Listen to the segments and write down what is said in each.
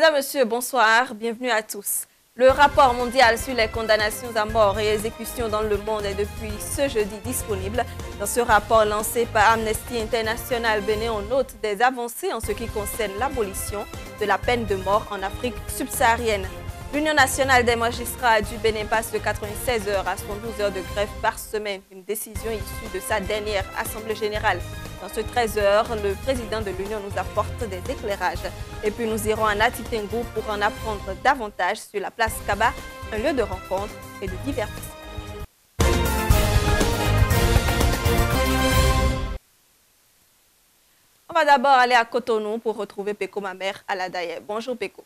Madame, Monsieur, bonsoir, bienvenue à tous. Le rapport mondial sur les condamnations à mort et exécutions dans le monde est depuis ce jeudi disponible. Dans ce rapport lancé par Amnesty International Bénin, on note des avancées en ce qui concerne l'abolition de la peine de mort en Afrique subsaharienne. L'Union nationale des magistrats du Bénin passe de 96 heures à 112 heures de grève par semaine, une décision issue de sa dernière assemblée générale. Dans ce 13 heures, le président de l'Union nous apporte des éclairages. Et puis nous irons à Natitingou pour en apprendre davantage sur la place Kaba, un lieu de rencontre et de divertissement. On va d'abord aller à Cotonou pour retrouver Peko, ma mère, à la Daye. Bonjour Peko.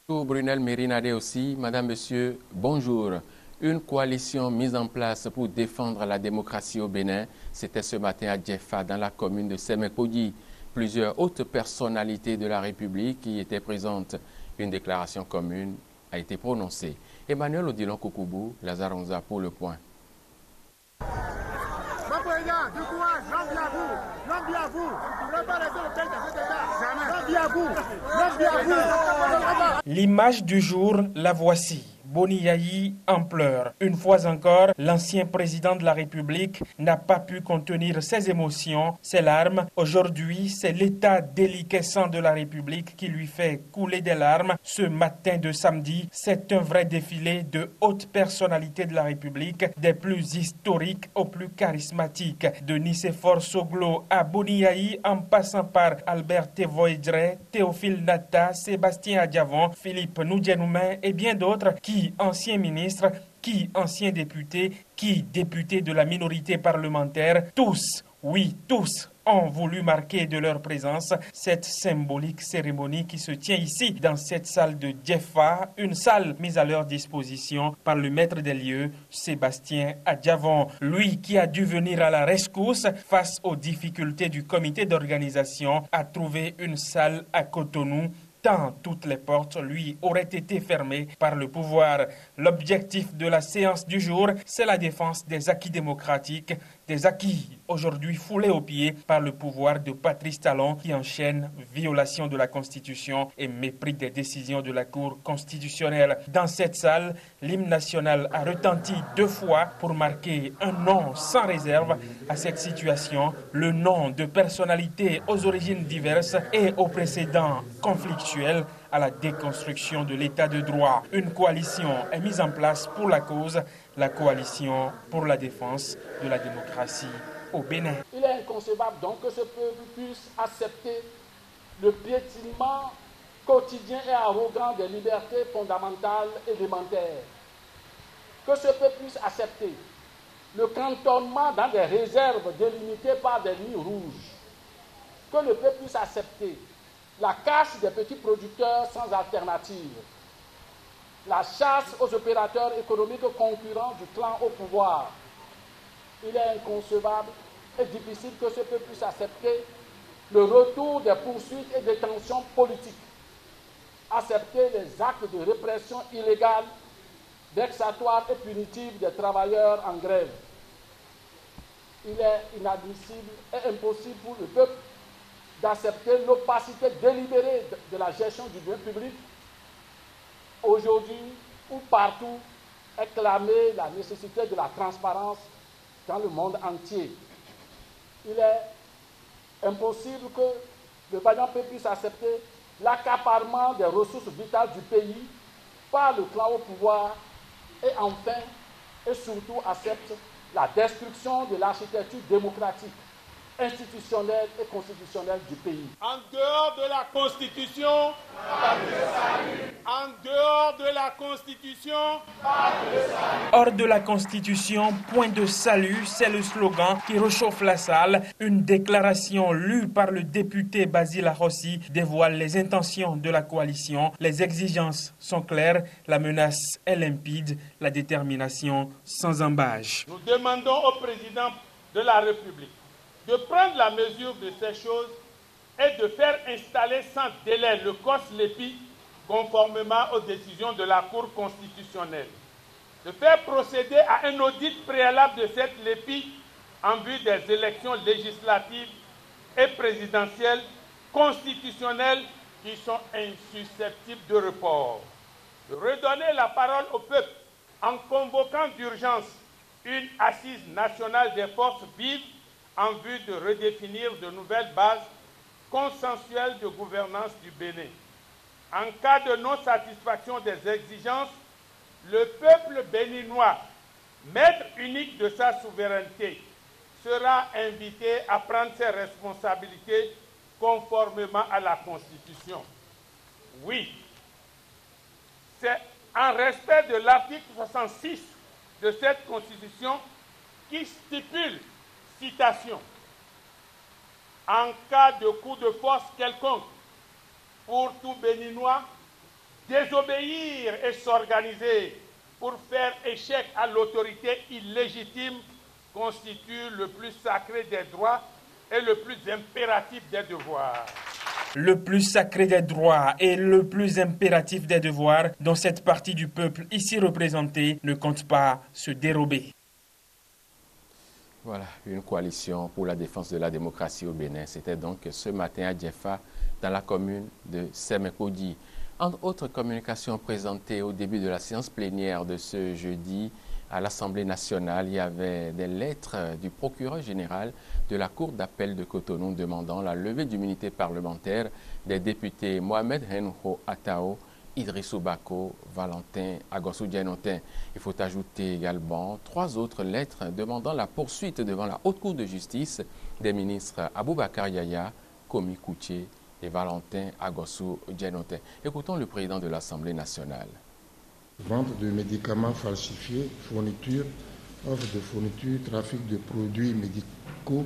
Bonjour Brunel Mérinade aussi. Madame, Monsieur, bonjour. Une coalition mise en place pour défendre la démocratie au Bénin, c'était ce matin à Djefa, dans la commune de Semekodi. Plusieurs hautes personnalités de la République qui étaient présentes. Une déclaration commune a été prononcée. Emmanuel Odilon Koukoubou, Lazare Onza pour le point. Mon président, du courage, l'homme bien à vous, l'homme bien à vous. Vous ne pouvez pas laisser le pays dans cet état. L'homme bien à vous, l'homme bien à vous. L'image du jour, la voici. Boni Yayi en pleurs. Une fois encore, l'ancien président de la République n'a pas pu contenir ses émotions, ses larmes. Aujourd'hui, c'est l'état déliquescent de la République qui lui fait couler des larmes. Ce matin de samedi, c'est un vrai défilé de hautes personnalités de la République, des plus historiques aux plus charismatiques. De Nicéphore Soglo à Boni Yayi, en passant par Albert Tevoedre, Théophile Nata, Sébastien Adjavon, Philippe Noudjenoumen et bien d'autres qui anciens ministres, qui anciens députés, qui députés de la minorité parlementaire, tous, oui, tous ont voulu marquer de leur présence cette symbolique cérémonie qui se tient ici, dans cette salle de Djefa, une salle mise à leur disposition par le maître des lieux, Sébastien Adjavon. Lui qui a dû venir à la rescousse face aux difficultés du comité d'organisation, a trouvé une salle à Cotonou, tant toutes les portes lui auraient été fermées par le pouvoir. L'objectif de la séance du jour, c'est la défense des acquis démocratiques, des acquis aujourd'hui foulés aux pieds par le pouvoir de Patrice Talon qui enchaîne violation de la Constitution et mépris des décisions de la Cour constitutionnelle. Dans cette salle, l'hymne national a retenti 2 fois pour marquer un non sans réserve à cette situation, le nom de personnalités aux origines diverses et aux précédents conflictuels à la déconstruction de l'état de droit. Une coalition est mise en place pour la cause, la coalition pour la défense de la démocratie au Bénin. Il est inconcevable donc que ce peuple puisse accepter le piétinement quotidien et arrogant des libertés fondamentales et élémentaires. Que ce peuple puisse accepter le cantonnement dans des réserves délimitées par des lignes rouges. Que le peuple puisse accepter la casse des petits producteurs sans alternative, la chasse aux opérateurs économiques concurrents du clan au pouvoir. Il est inconcevable et difficile que ce peuple puisse accepter le retour des poursuites et des tensions politiques, accepter les actes de répression illégale, vexatoires et punitifs des travailleurs en grève. Il est inadmissible et impossible pour le peuple d'accepter l'opacité délibérée de la gestion du bien public. Aujourd'hui, ou partout, est clamée la nécessité de la transparence dans le monde entier. Il est impossible que le vaillant peuple puisse accepter l'accaparement des ressources vitales du pays par le clan au pouvoir et enfin et surtout accepte la destruction de l'architecture démocratique, institutionnelle et constitutionnelle du pays. En dehors de la Constitution, en dehors de la Constitution, hors de la Constitution, point de salut, c'est le slogan qui réchauffe la salle. Une déclaration lue par le député Basile Rossi dévoile les intentions de la coalition. Les exigences sont claires, la menace est limpide, la détermination sans embâche. Nous demandons au président de la République de prendre la mesure de ces choses et de faire installer sans délai le COS-LEPI conformément aux décisions de la Cour constitutionnelle. De faire procéder à un audit préalable de cette LEPI en vue des élections législatives et présidentielles constitutionnelles qui sont insusceptibles de report. Redonner la parole au peuple en convoquant d'urgence une assise nationale des forces vives en vue de redéfinir de nouvelles bases consensuelles de gouvernance du Bénin. En cas de non-satisfaction des exigences, le peuple béninois, maître unique de sa souveraineté, sera invité à prendre ses responsabilités conformément à la Constitution. Oui, c'est en respect de l'article 66 de cette Constitution qui stipule, citation, « En cas de coup de force quelconque, pour tout Béninois, désobéir et s'organiser pour faire échec à l'autorité illégitime constitue le plus sacré des droits et le plus impératif des devoirs. » Le plus sacré des droits et le plus impératif des devoirs dont cette partie du peuple ici représentée ne compte pas se dérober. Voilà, une coalition pour la défense de la démocratie au Bénin. C'était donc ce matin à Djefa, dans la commune de Sémékodi. Entre autres communications présentées au début de la séance plénière de ce jeudi à l'Assemblée nationale, il y avait des lettres du procureur général de la Cour d'appel de Cotonou demandant la levée d'immunité parlementaire des députés Mohamed Henho Atao, Idrissou Bako, Valentin Agossou-Dianotin. Il faut ajouter également 3 autres lettres demandant la poursuite devant la Haute Cour de justice des ministres Aboubakar Yaya, Komi Kouché et Valentin Agossou-Dianotin. Écoutons le président de l'Assemblée nationale. Vente de médicaments falsifiés, fourniture, offre de fourniture, trafic de produits médicaux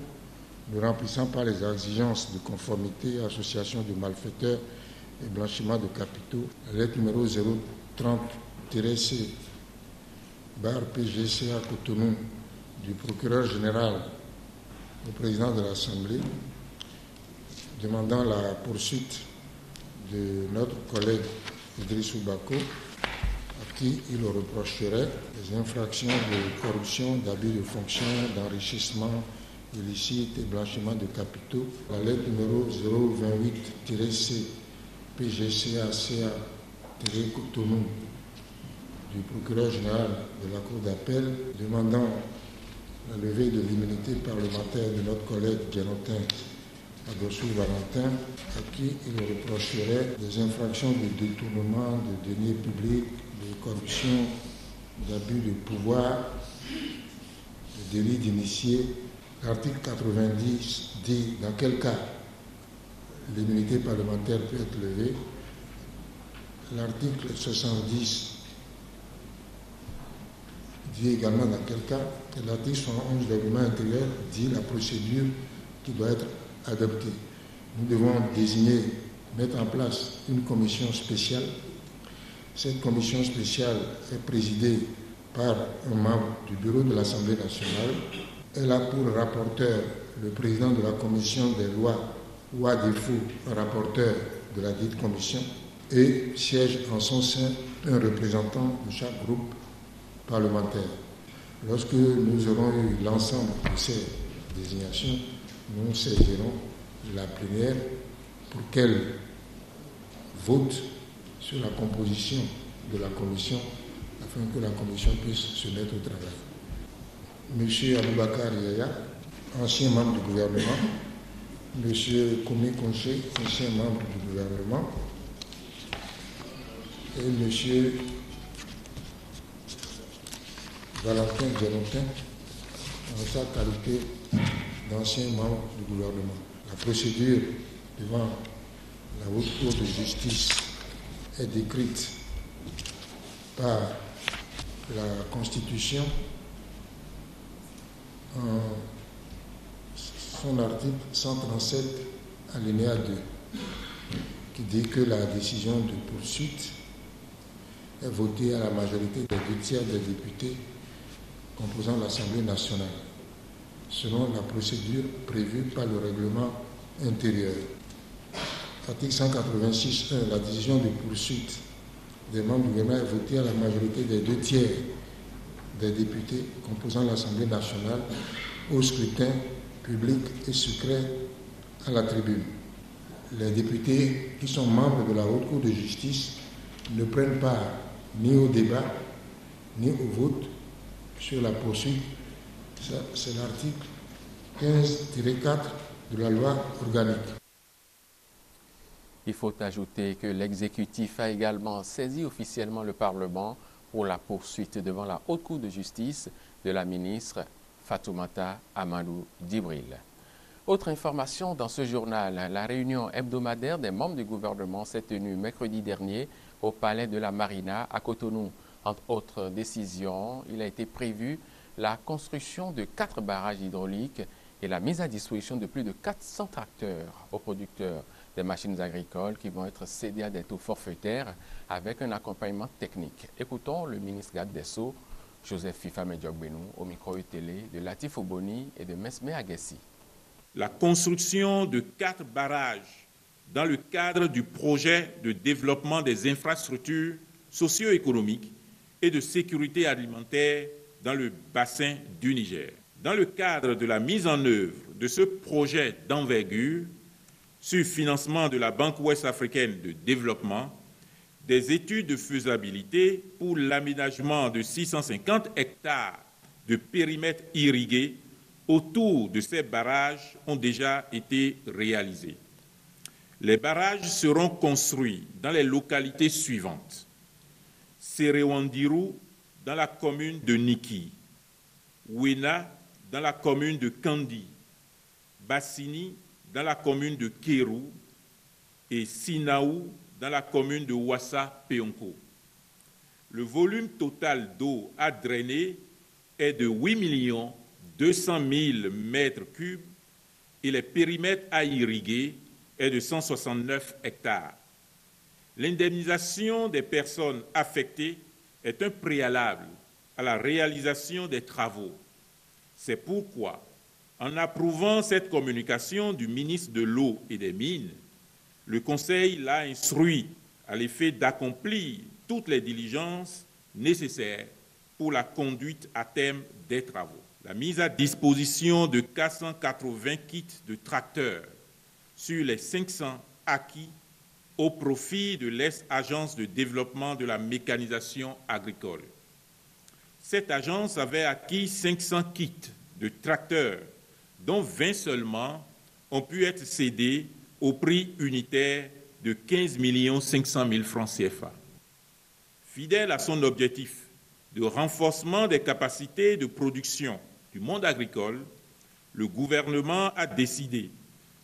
ne remplissant pas les exigences de conformité, association de malfaiteurs et blanchiment de capitaux. Lettre numéro 030-C PGCA Cotonou du procureur général au président de l'Assemblée demandant la poursuite de notre collègue Idrissou Bako, à qui il reprocherait des infractions de corruption, d'abus de fonction, d'enrichissement illicite et blanchiment de capitaux. La lettre numéro 028-C PGCA-CA-Cotonou du procureur général de la Cour d'appel demandant la levée de l'immunité parlementaire de notre collègue Dianotin Agossou Valentin, à qui il reprocherait des infractions de détournement de deniers publics, de corruption, d'abus de pouvoir, de délit d'initié. L'article 90 dit dans quel cas l'immunité parlementaire peut être levée. L'article 70 dit également dans quel cas. Et l'article 111 du règlement intérieur dit la procédure qui doit être adoptée. Nous devons désigner, mettre en place une commission spéciale. Cette commission spéciale est présidée par un membre du bureau de l'Assemblée nationale. Elle a pour rapporteur le président de la commission des lois ou à défaut un rapporteur de la dite commission et siège en son sein un représentant de chaque groupe parlementaire. Lorsque nous aurons eu l'ensemble de ces désignations, nous saisirons la plénière pour qu'elle vote sur la composition de la commission afin que la commission puisse se mettre au travail. Monsieur Aboubakar Yaya, ancien membre du gouvernement, Monsieur Komi Kouché, ancien membre du gouvernement, et Monsieur Valentin Dianotin, en sa qualité d'ancien membre du gouvernement. La procédure devant la Haute Cour de justice est décrite par la Constitution en son article 137, alinéa 2, qui dit que la décision de poursuite est votée à la majorité des 2/3 des députés composant l'Assemblée nationale, selon la procédure prévue par le règlement intérieur. Article 186.1, la décision de poursuite des membres du gouvernement est votée à la majorité des 2/3 des députés composant l'Assemblée nationale au scrutin public et secret à la tribune. Les députés qui sont membres de la Haute Cour de justice ne prennent part ni au débat, ni au vote sur la poursuite. C'est l'article 15-4 de la loi organique. Il faut ajouter que l'exécutif a également saisi officiellement le Parlement pour la poursuite devant la Haute Cour de justice de la ministre Fatoumata Amadou Djibril. Autre information dans ce journal, la réunion hebdomadaire des membres du gouvernement s'est tenue mercredi dernier au Palais de la Marina à Cotonou. Entre autres décisions, il a été prévu la construction de 4 barrages hydrauliques et la mise à disposition de plus de 400 tracteurs aux producteurs des machines agricoles qui vont être cédés à des taux forfaitaires avec un accompagnement technique. Écoutons le ministre garde des Sceaux, Joseph Fifa Medjokbenou, au micro télé de Latif Oboni et de Mesme Aguessi. La construction de 4 barrages dans le cadre du projet de développement des infrastructures socio-économiques et de sécurité alimentaire dans le bassin du Niger. Dans le cadre de la mise en œuvre de ce projet d'envergure, sur financement de la Banque ouest africaine de développement, des études de faisabilité pour l'aménagement de 650 hectares de périmètre irrigué autour de ces barrages ont déjà été réalisées. Les barrages seront construits dans les localités suivantes. Serewandirou dans la commune de Niki, Wena dans la commune de Kandi, Bassini dans la commune de Kérou et Sinaou dans la commune de Ouassa-Peonko. Le volume total d'eau à drainer est de 8 200 000 mètres cubes et le périmètre à irriguer est de 169 hectares. L'indemnisation des personnes affectées est un préalable à la réalisation des travaux. C'est pourquoi, en approuvant cette communication du ministre de l'Eau et des Mines, le Conseil l'a instruit à l'effet d'accomplir toutes les diligences nécessaires pour la conduite à terme des travaux. La mise à disposition de 480 kits de tracteurs sur les 500 acquis au profit de l'Agence de développement de la mécanisation agricole. Cette agence avait acquis 500 kits de tracteurs, dont 20 seulement ont pu être cédés au prix unitaire de 15 500 000 francs CFA. Fidèle à son objectif de renforcement des capacités de production du monde agricole, le gouvernement a décidé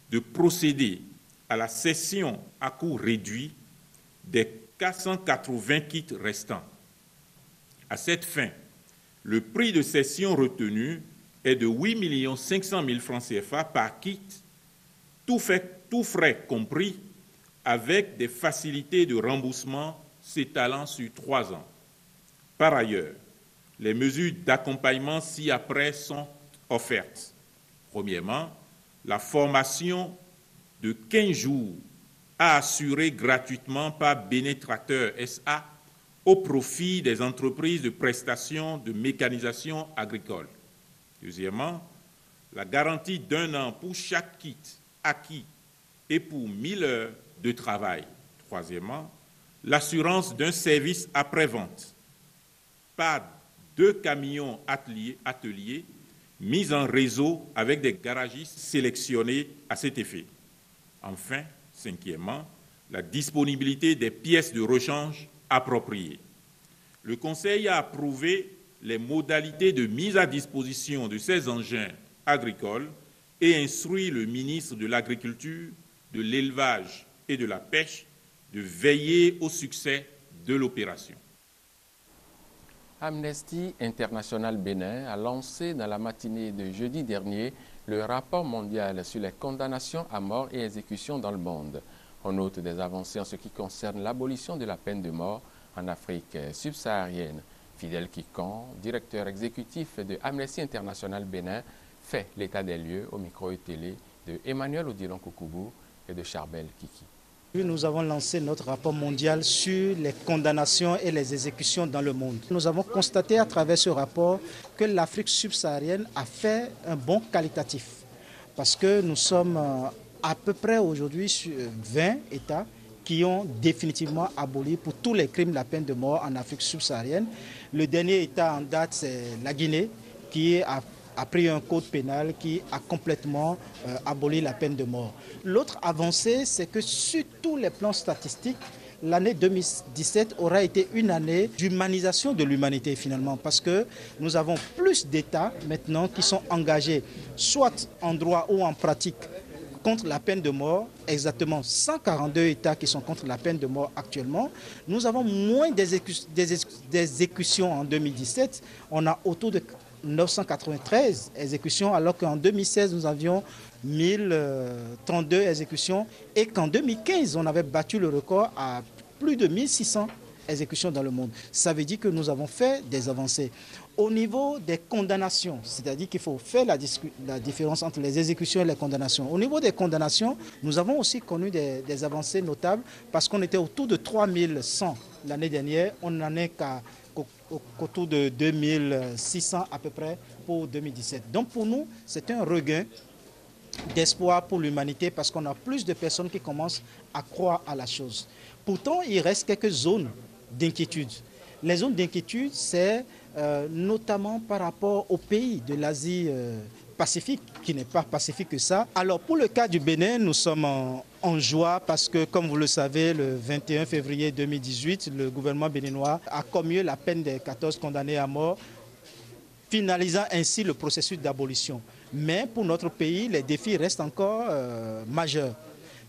de procéder à la cession à coût réduit des 480 kits restants. À cette fin, le prix de cession retenu est de 8 500 000 francs CFA par kit, tout frais compris, avec des facilités de remboursement s'étalant sur 3 ans. Par ailleurs, les mesures d'accompagnement ci-après sont offertes. Premièrement, la formation de 15 jours à assurer gratuitement par Bénin Tracteur SA au profit des entreprises de prestation de mécanisation agricole. Deuxièmement, la garantie d'1 an pour chaque kit acquis et pour 1000 heures de travail. Troisièmement, l'assurance d'un service après-vente par 2 camions ateliers mis en réseau avec des garagistes sélectionnés à cet effet. Enfin, cinquièmement, la disponibilité des pièces de rechange appropriées. Le Conseil a approuvé les modalités de mise à disposition de ces engins agricoles et instruit le ministre de l'Agriculture, de l'Élevage et de la Pêche de veiller au succès de l'opération. Amnesty International Bénin a lancé dans la matinée de jeudi dernier le rapport mondial sur les condamnations à mort et exécutions dans le monde. On note des avancées en ce qui concerne l'abolition de la peine de mort en Afrique subsaharienne. Fidèle Kikon, directeur exécutif de Amnesty International Bénin, fait l'état des lieux au micro et télé de Emmanuel Odilon Koukoubou et de Charbel Kiki. Nous avons lancé notre rapport mondial sur les condamnations et les exécutions dans le monde. Nous avons constaté à travers ce rapport que l'Afrique subsaharienne a fait un bond qualitatif parce que nous sommes à peu près aujourd'hui 20 États qui ont définitivement aboli pour tous les crimes la peine de mort en Afrique subsaharienne. Le dernier État en date, c'est la Guinée, qui a pris un code pénal qui a complètement aboli la peine de mort. L'autre avancée, c'est que sur tous les plans statistiques, l'année 2017 aura été une année d'humanisation de l'humanité finalement, parce que nous avons plus d'États maintenant qui sont engagés, soit en droit ou en pratique, contre la peine de mort, exactement 142 États qui sont contre la peine de mort actuellement. Nous avons moins d'exécutions en 2017. On a autour de 993 exécutions, alors qu'en 2016, nous avions 1032 exécutions et qu'en 2015, on avait battu le record à plus de 1600 exécutions dans le monde. Ça veut dire que nous avons fait des avancées. Au niveau des condamnations, c'est-à-dire qu'il faut faire la différence entre les exécutions et les condamnations. Au niveau des condamnations, nous avons aussi connu des avancées notables parce qu'on était autour de 3100 l'année dernière. On n'en est qu'autour de 2600 à peu près pour 2017. Donc pour nous, c'est un regain d'espoir pour l'humanité parce qu'on a plus de personnes qui commencent à croire à la chose. Pourtant, il reste quelques zones d'inquiétude. Les zones d'inquiétude, c'est notamment par rapport aux pays de l'Asie Pacifique, qui n'est pas pacifique que ça. Alors pour le cas du Bénin, nous sommes en joie parce que, comme vous le savez, le 21 février 2018, le gouvernement béninois a commué la peine des 14 condamnés à mort, finalisant ainsi le processus d'abolition. Mais pour notre pays, les défis restent encore majeurs.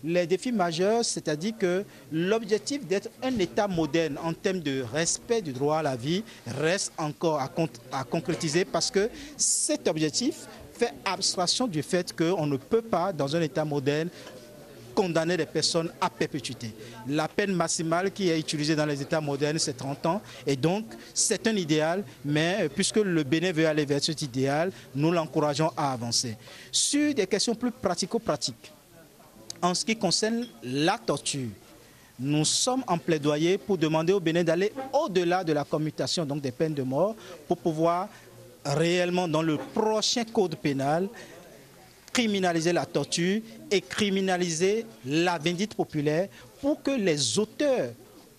Les défis majeurs, c'est-à-dire que l'objectif d'être un État moderne en termes de respect du droit à la vie reste encore à concrétiser parce que cet objectif fait abstraction du fait qu'on ne peut pas, dans un État moderne, condamner les personnes à perpétuité. La peine maximale qui est utilisée dans les États modernes, c'est 30 ans. Et donc, c'est un idéal, mais puisque le Bénin veut aller vers cet idéal, nous l'encourageons à avancer. Sur des questions plus pratico-pratiques, en ce qui concerne la torture, nous sommes en plaidoyer pour demander au Bénin d'aller au-delà de la commutation, donc des peines de mort, pour pouvoir réellement, dans le prochain code pénal, criminaliser la torture et criminaliser la vindicte populaire pour que les auteurs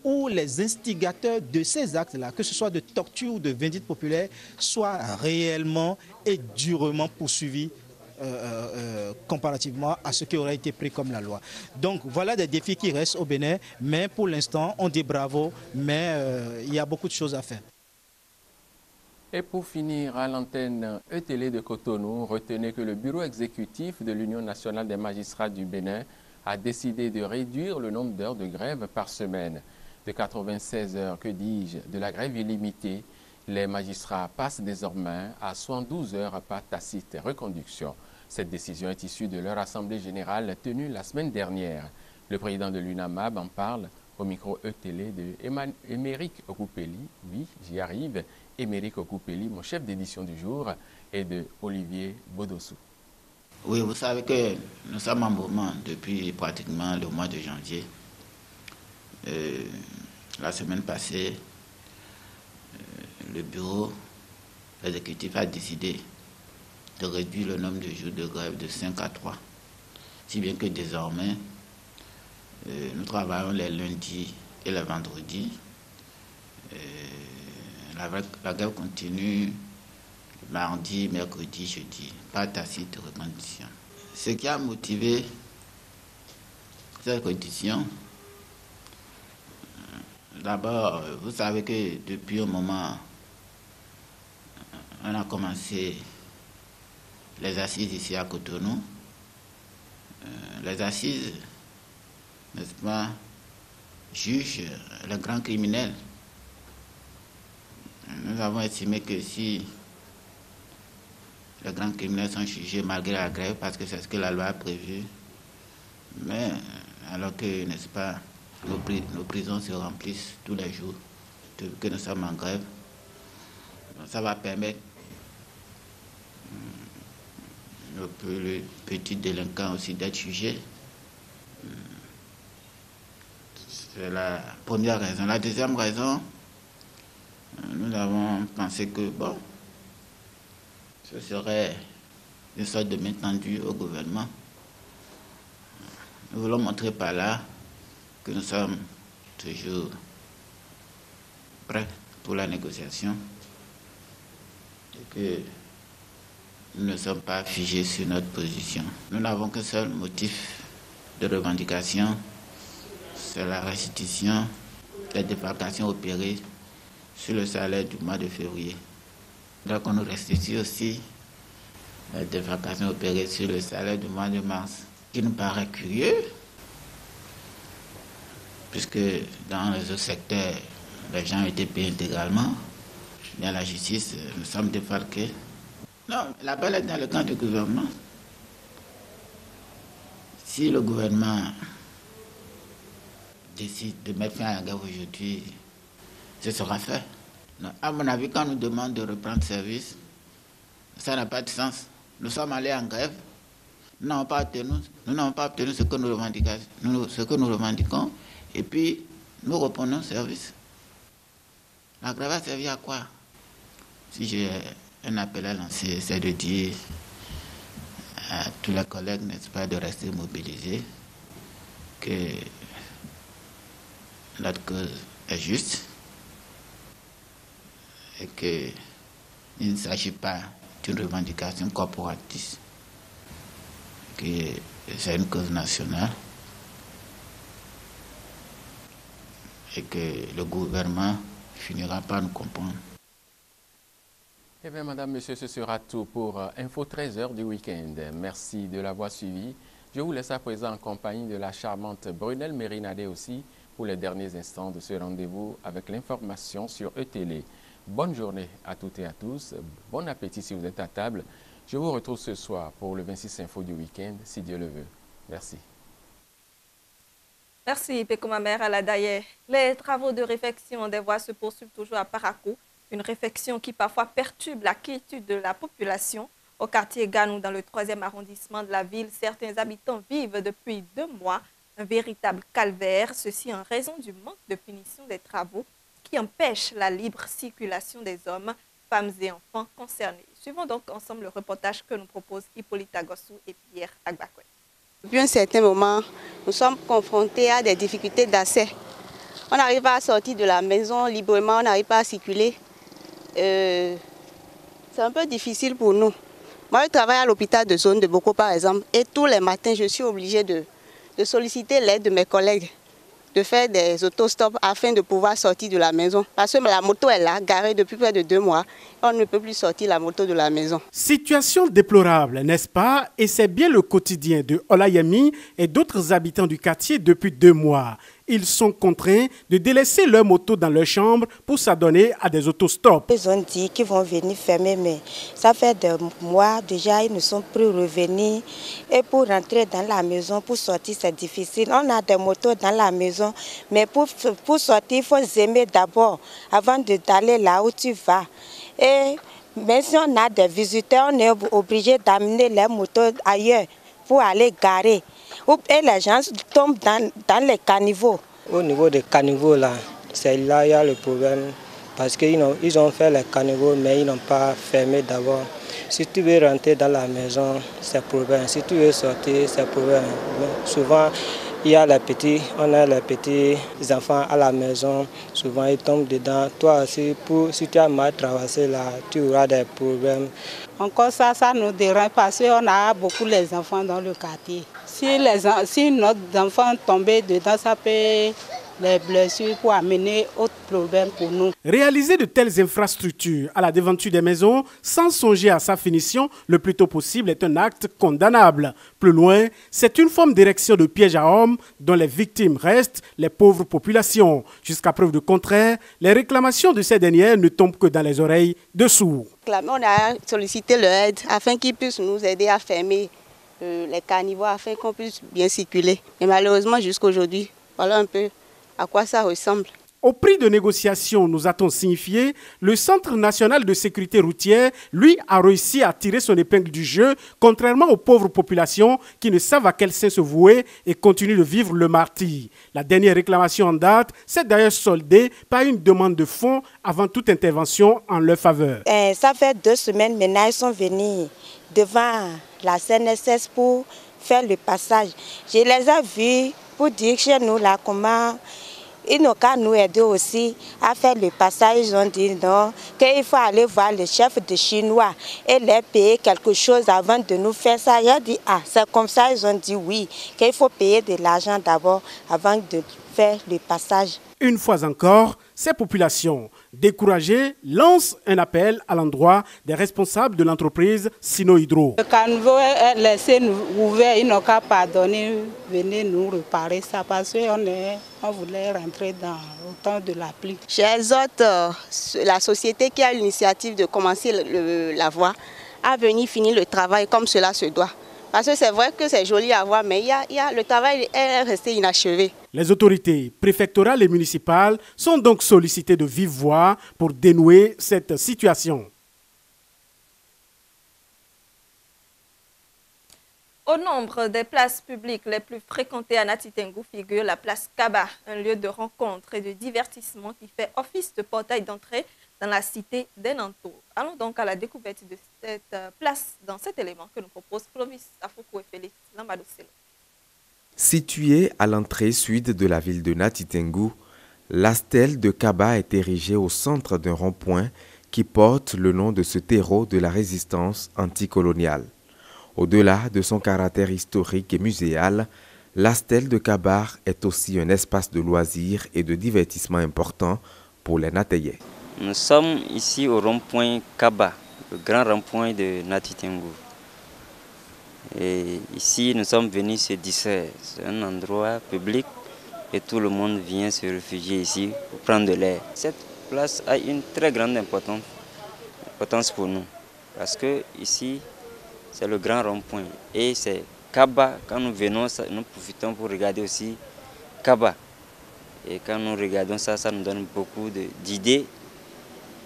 ou les instigateurs de ces actes-là, que ce soit de torture ou de vindicte populaire, soient réellement et durement poursuivis comparativement à ce qui aurait été pris comme la loi. Donc voilà des défis qui restent au Bénin, mais pour l'instant on dit bravo, mais il y a beaucoup de choses à faire. Et pour finir, à l'antenne ETélé de Cotonou, retenez que le bureau exécutif de l'Union nationale des magistrats du Bénin a décidé de réduire le nombre d'heures de grève par semaine. De 96 heures, que dis-je, de la grève illimitée, les magistrats passent désormais à 112 heures par tacite reconduction. Cette décision est issue de leur assemblée générale tenue la semaine dernière. Le président de l'UNAMAB en parle au micro ETélé de Émeric Okupeli. Oui, j'y arrive. Émeric Okupeli, mon chef d'édition du jour, et de Olivier Bodossou. Oui, vous savez que nous sommes en mouvement depuis pratiquement le mois de janvier. La semaine passée, le bureau exécutif a décidé de réduire le nombre de jours de grève de 5 à 3. Si bien que désormais, nous travaillons les lundis et les vendredis. La grève continue mardi, mercredi, jeudi, pas tacite reconduction. Ce qui a motivé cette condition, d'abord, vous savez que depuis un moment, on a commencé les assises ici à Cotonou. Les assises, n'est-ce pas, jugent les grands criminels. Nous avons estimé que si les grands criminels sont jugés malgré la grève, parce que c'est ce que la loi a prévu, mais alors que, n'est-ce pas, nos prisons se remplissent tous les jours, depuis que nous sommes en grève, ça va permettre le petit délinquant aussi d'être jugé. C'est la première raison. La deuxième raison, nous avons pensé que, bon, ce serait une sorte de main tendue au gouvernement Nous voulons montrer par là que nous sommes toujours prêts pour la négociation et que nous ne sommes pas figés sur notre position. Nous n'avons qu'un seul motif de revendication, c'est la restitution des défalcations opérées sur le salaire du mois de février. Donc on nous restitue aussi les défalcations opérées sur le salaire du mois de mars, qui nous paraît curieux, puisque dans les autres secteurs, les gens ont été payés intégralement. Dans la justice, nous sommes défalqués. Non, la balle est dans le camp du gouvernement. Si le gouvernement décide de mettre fin à la guerre aujourd'hui, ce sera fait. Non, à mon avis, quand on nous demande de reprendre service, ça n'a pas de sens. Nous sommes allés en grève, nous n'avons pas obtenu ce que nous revendiquons, et puis nous reprenons service. La grève a servi à quoi? Si j'ai un appel à lancer, c'est de dire à tous les collègues, n'est-ce pas, de rester mobilisés, que notre cause est juste et qu'il ne s'agit pas d'une revendication corporatiste, que c'est une cause nationale et que le gouvernement finira par nous comprendre. Eh bien, madame, monsieur, ce sera tout pour Info 13h du week-end. Merci de l'avoir suivi. Je vous laisse à présent en compagnie de la charmante Brunel Mérinadé aussi pour les derniers instants de ce rendez-vous avec l'information sur ETélé. Bonne journée à toutes et à tous. Bon appétit si vous êtes à table. Je vous retrouve ce soir pour le 26 Info du week-end, si Dieu le veut. Merci. Merci, Pécoumamer Aladaye. Les travaux de réfection des voies se poursuivent toujours à Parakou. Une réfection qui parfois perturbe la quiétude de la population. Au quartier Ganou, dans le 3e arrondissement de la ville, certains habitants vivent depuis 2 mois un véritable calvaire, ceci en raison du manque de finition des travaux qui empêche la libre circulation des hommes, femmes et enfants concernés. Suivons donc ensemble le reportage que nous proposent Hippolyte Agossou et Pierre Agbakwe. Depuis un certain moment, nous sommes confrontés à des difficultés d'accès. On n'arrive pas à sortir de la maison librement, on n'arrive pas à circuler. C'est un peu difficile pour nous. Moi, je travaille à l'hôpital de zone de Boko, par exemple, et tous les matins, je suis obligée de solliciter l'aide de mes collègues, de faire des autostops afin de pouvoir sortir de la maison. Parce que la moto est là, garée depuis près de 2 mois. On ne peut plus sortir la moto de la maison. Situation déplorable, n'est-ce pas? Et c'est bien le quotidien de Olayemi et d'autres habitants du quartier depuis 2 mois. Ils sont contraints de délaisser leur moto dans leur chambre pour s'adonner à des autostops. Ils ont dit qu'ils vont venir fermer, mais ça fait des mois déjà, ils ne sont plus revenus. Et pour rentrer dans la maison, pour sortir, c'est difficile. On a des motos dans la maison, mais pour sortir, il faut aimer d'abord avant d'aller là où tu vas. Et même si on a des visiteurs, on est obligé d'amener les motos ailleurs pour aller garer. Et les gens tombent dans les caniveaux. Au niveau des caniveaux, là, c'est là qu'il y a le problème. Parce qu'ils ont fait les caniveaux, mais ils n'ont pas fermé d'abord. Si tu veux rentrer dans la maison, c'est problème. Si tu veux sortir, c'est problème. Souvent, on a les petits enfants à la maison. Souvent, ils tombent dedans. Toi aussi, si tu as mal traversé là, tu auras des problèmes. Encore ça nous dérange parce qu'on a beaucoup les enfants dans le quartier. Si notre enfant tombait dedans, ça peut les blessures pour amener autre problème pour nous. Réaliser de telles infrastructures à la devanture des maisons sans songer à sa finition le plus tôt possible est un acte condamnable. Plus loin, c'est une forme d'érection de piège à hommes dont les victimes restent les pauvres populations. Jusqu'à preuve du contraire, les réclamations de ces dernières ne tombent que dans les oreilles de sourds. On a sollicité leur aide afin qu'ils puissent nous aider à fermer les caniveaux afin qu'on puisse bien circuler. Et malheureusement, jusqu'à aujourd'hui, voilà un peu à quoi ça ressemble. Au prix de négociations, nous a-t-on signifié, le Centre national de sécurité routière, lui, a réussi à tirer son épingle du jeu, contrairement aux pauvres populations qui ne savent à quel sein se vouer et continuent de vivre le martyre. La dernière réclamation en date s'est d'ailleurs soldée par une demande de fonds avant toute intervention en leur faveur. Ça fait 2 semaines maintenant, ils sont venus devant la CNSS pour faire le passage. Je les ai vus pour dire chez nous là comment ils n'ont qu'à nous aider aussi à faire le passage. Ils ont dit non, qu'il faut aller voir le chef de Chinois et les payer quelque chose avant de nous faire ça. J'ai dit ah, c'est comme ça. Ils ont dit oui, qu'il faut payer de l'argent d'abord avant de faire le passage. Une fois encore, ces populations découragées lancent un appel à l'endroit des responsables de l'entreprise Sino Hydro. Le caniveau est laissé ouvert, ils n'ont qu'à pardonner, venez nous réparer ça parce qu'on voulait rentrer dans le temps de la pluie. J'exhorte la société qui a l'initiative de commencer la voie à venir finir le travail comme cela se doit. Parce que c'est vrai que c'est joli à voir, mais le travail est resté inachevé. Les autorités préfectorales et municipales sont donc sollicitées de vive voix pour dénouer cette situation. Au nombre des places publiques les plus fréquentées à Nati Tengou figure la place Kaba, un lieu de rencontre et de divertissement qui fait office de portail d'entrée dans la cité des Nanto. Allons donc à la découverte de cette place dans cet élément que nous propose Clovis Afoukou et Félix Lambadoselo. Située à l'entrée sud de la ville de Nati Tengou, la stèle de Kaba est érigée au centre d'un rond-point qui porte le nom de ce terreau de la résistance anticoloniale. Au-delà de son caractère historique et muséal, la stèle de Kaba est aussi un espace de loisirs et de divertissement important pour les Natayais. Nous sommes ici au rond-point Kaba, le grand rond-point de Nati Tengou. Et ici, nous sommes venus se distraire. C'est un endroit public et tout le monde vient se réfugier ici pour prendre de l'air. Cette place a une très grande importance pour nous parce que ici, c'est le grand rond-point et c'est Kaba. Quand nous venons, nous profitons pour regarder aussi Kaba. Et quand nous regardons ça, ça nous donne beaucoup d'idées.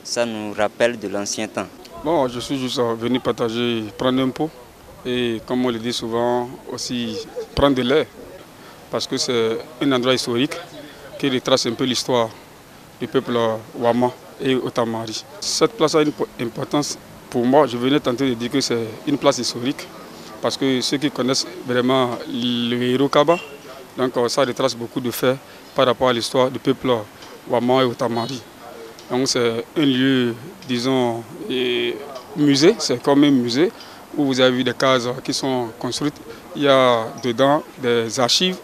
Ça nous rappelle de l'ancien temps. Bon, je suis juste venu partager, prendre un pot et comme on le dit souvent, aussi prendre de l'air parce que c'est un endroit historique qui retrace un peu l'histoire du peuple Wama et Otamari. Cette place a une importance pour moi. Je venais tenter de dire que c'est une place historique parce que ceux qui connaissent vraiment le héros Kaba, donc ça retrace beaucoup de faits par rapport à l'histoire du peuple Wama et Otamari. Donc c'est un lieu, disons, musée, c'est comme un musée où vous avez vu des cases qui sont construites. Il y a dedans des archives,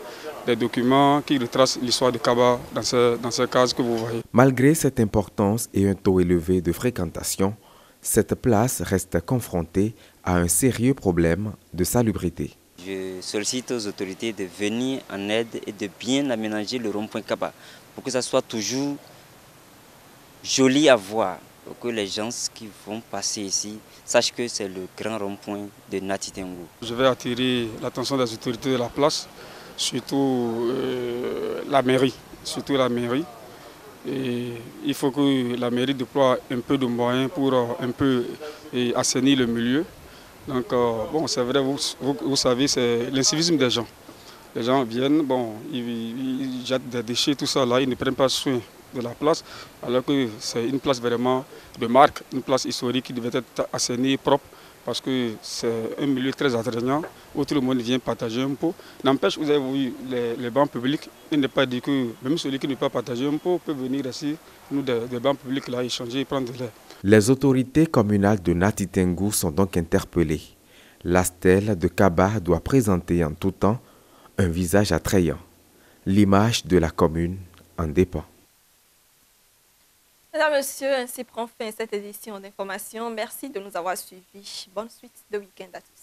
des documents qui retracent l'histoire de Kaba dans ces cases que vous voyez. Malgré cette importance et un taux élevé de fréquentation, cette place reste confrontée à un sérieux problème de salubrité. Je sollicite aux autorités de venir en aide et de bien aménager le rond-point Kaba pour que ça soit toujours joli à voir, pour que les gens qui vont passer ici sachent que c'est le grand rond-point de Nati Tengou. Je vais attirer l'attention des autorités de la place, surtout la mairie. Et il faut que la mairie déploie un peu de moyens pour un peu assainir le milieu. Donc bon, c'est vrai, vous savez, c'est l'incivisme des gens. Les gens viennent, bon, ils jettent des déchets, tout ça là, ils ne prennent pas soin de la place, alors que c'est une place vraiment de marque, une place historique qui devait être assainie, propre, parce que c'est un milieu très attrayant où tout le monde vient partager un pot. N'empêche, vous avez vu les bancs publics, il n'est pas dit que même celui qui ne peut pas partager un pot peut venir ici, nous, des bancs publics là, échanger et prendre de l'air. Les autorités communales de Nati Tengou sont donc interpellées. La stèle de Kaba doit présenter en tout temps un visage attrayant. L'image de la commune en dépend. Mesdames, Messieurs, ainsi prend fin cette édition d'information. Merci de nous avoir suivis. Bonne suite de week-end à tous.